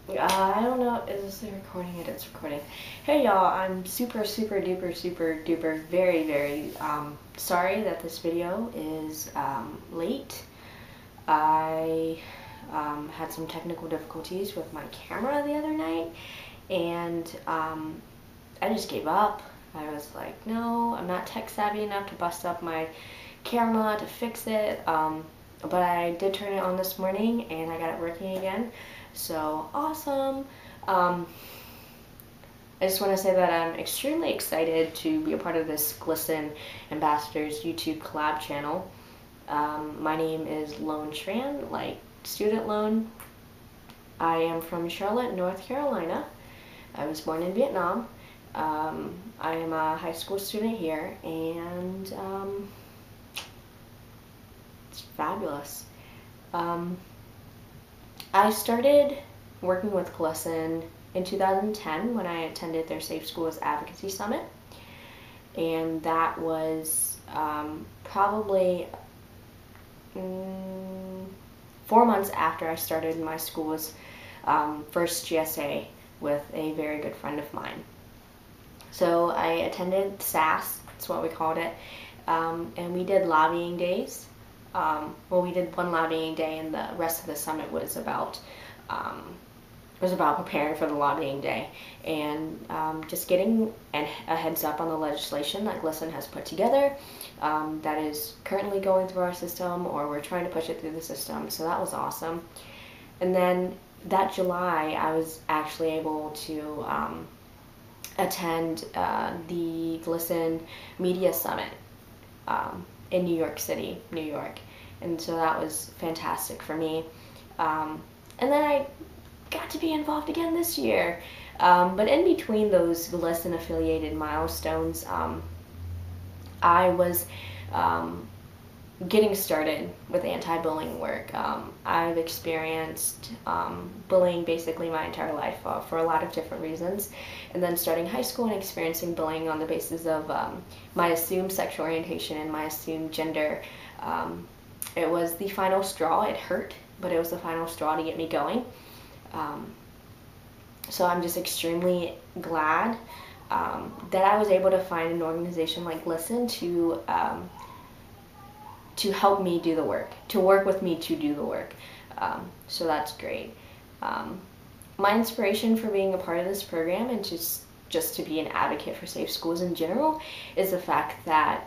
I don't know, is this the recording? It is recording. Hey y'all, I'm super duper very sorry that this video is late. I had some technical difficulties with my camera the other night, and I just gave up. I was like, no, I'm not tech savvy enough to bust up my camera to fix it. But I did turn it on this morning and I got it working again. So awesome. I just want to say that I'm extremely excited to be a part of this GLSEN Ambassadors YouTube collab channel. My name is Lone Tran, like student loan. I am from Charlotte, North Carolina. I was born in Vietnam. I am a high school student here, and it's fabulous. I started working with GLSEN in 2010 when I attended their Safe Schools Advocacy Summit, and that was probably 4 months after I started my school's first GSA with a very good friend of mine. So I attended SAS, that's what we called it, and we did lobbying days. Well, we did one lobbying day, and the rest of the summit was about preparing for the lobbying day and just getting a heads up on the legislation that GLSEN has put together that is currently going through our system, or we're trying to push it through the system. So that was awesome. And then that July, I was actually able to attend the GLSEN Media Summit in New York City, New York. And so that was fantastic for me. And then I got to be involved again this year. But in between those GLSEN affiliated milestones, I was getting started with anti-bullying work. I've experienced bullying basically my entire life for a lot of different reasons, and then starting high school and experiencing bullying on the basis of my assumed sexual orientation and my assumed gender. It was the final straw. It hurt, but it was the final straw to get me going. So I'm just extremely glad that I was able to find an organization like GLSEN to help me do the work, to work with me to do the work. So that's great. My inspiration for being a part of this program and just to be an advocate for safe schools in general is the fact that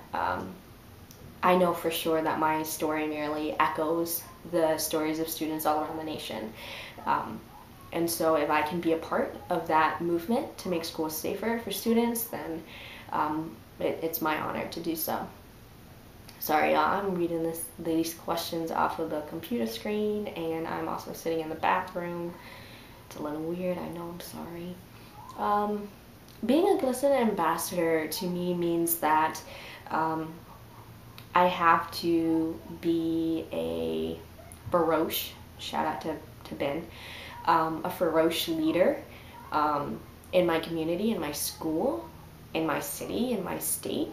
I know for sure that my story merely echoes the stories of students all around the nation. And so if I can be a part of that movement to make schools safer for students, then it's my honor to do so. Sorry, y'all, I'm reading these questions off of the computer screen, and I'm also sitting in the bathroom. It's a little weird, I know, I'm sorry. Being a GLSEN ambassador to me means that I have to be a Baroche, shout out to Ben, a ferocious leader in my community, in my school, in my city, in my state.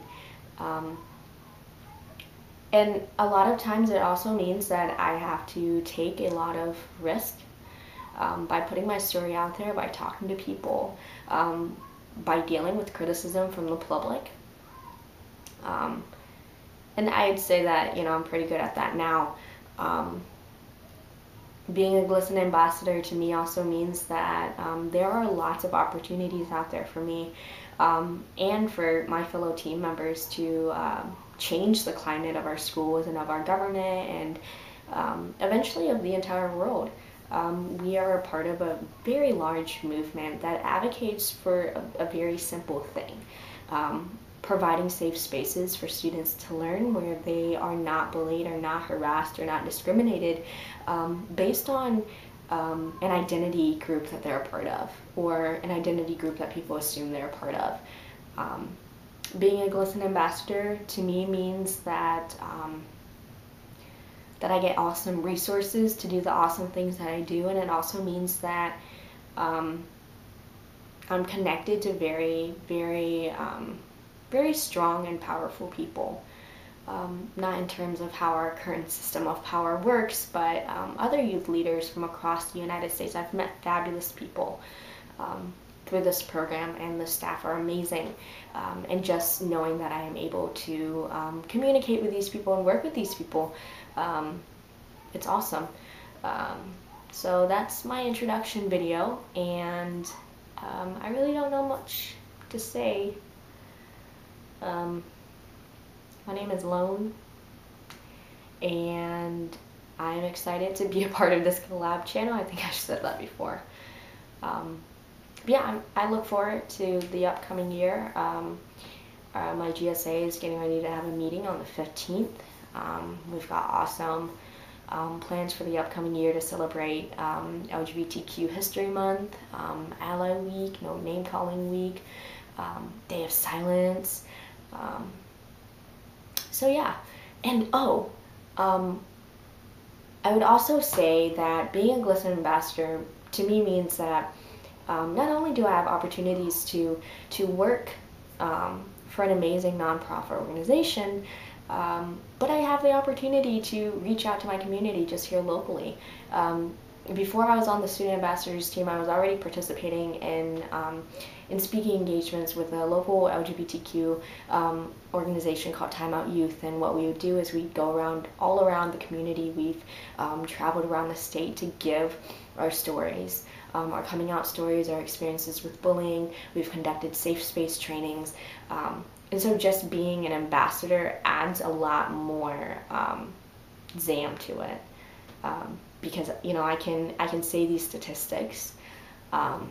And a lot of times it also means that I have to take a lot of risk by putting my story out there, by talking to people, by dealing with criticism from the public. And I'd say that, I'm pretty good at that now. Being a GLSEN ambassador to me also means that there are lots of opportunities out there for me and for my fellow team members to change the climate of our schools and of our government and eventually of the entire world. We are a part of a very large movement that advocates for a very simple thing. Providing safe spaces for students to learn where they are not bullied or not harassed or not discriminated based on an identity group that they're a part of, or an identity group that people assume they're a part of. Being a GLSEN ambassador to me means that that I get awesome resources to do the awesome things that I do, and it also means that I'm connected to very strong and powerful people. not in terms of how our current system of power works, but other youth leaders from across the United States. I've met fabulous people through this program, and the staff are amazing. And just knowing that I am able to communicate with these people and work with these people, it's awesome. So that's my introduction video, and I really don't know much to say. My name is Lone, and I'm excited to be a part of this collab channel. I think I said that before. Yeah, I look forward to the upcoming year. My GSA is getting ready to have a meeting on the 15th. We've got awesome plans for the upcoming year to celebrate LGBTQ History Month, Ally Week, No Name Calling Week, Day of Silence. So yeah, and I would also say that being a GLSEN ambassador to me means that not only do I have opportunities to work for an amazing nonprofit organization, but I have the opportunity to reach out to my community just here locally. Before I was on the student ambassadors team, I was already participating in speaking engagements with a local LGBTQ organization called Time Out Youth. And what we would do is we'd go around all around the community. We've traveled around the state to give our stories, our coming out stories, our experiences with bullying. We've conducted safe space trainings. And so just being an ambassador adds a lot more zam to it. Because I can say these statistics, and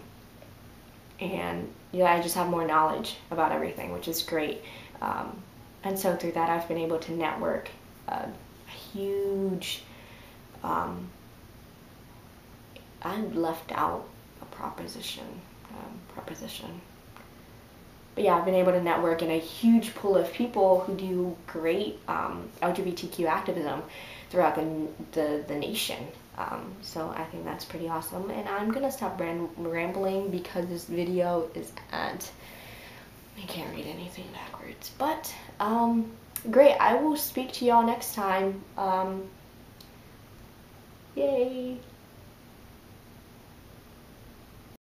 I just have more knowledge about everything, which is great. And so through that, I've been able to network a huge. I left out a proposition. But yeah, I've been able to network in a huge pool of people who do great LGBTQ activism throughout the nation. So I think that's pretty awesome. And I'm gonna stop rambling because this video is at, I can't read anything backwards. But great, I will speak to y'all next time. Yay!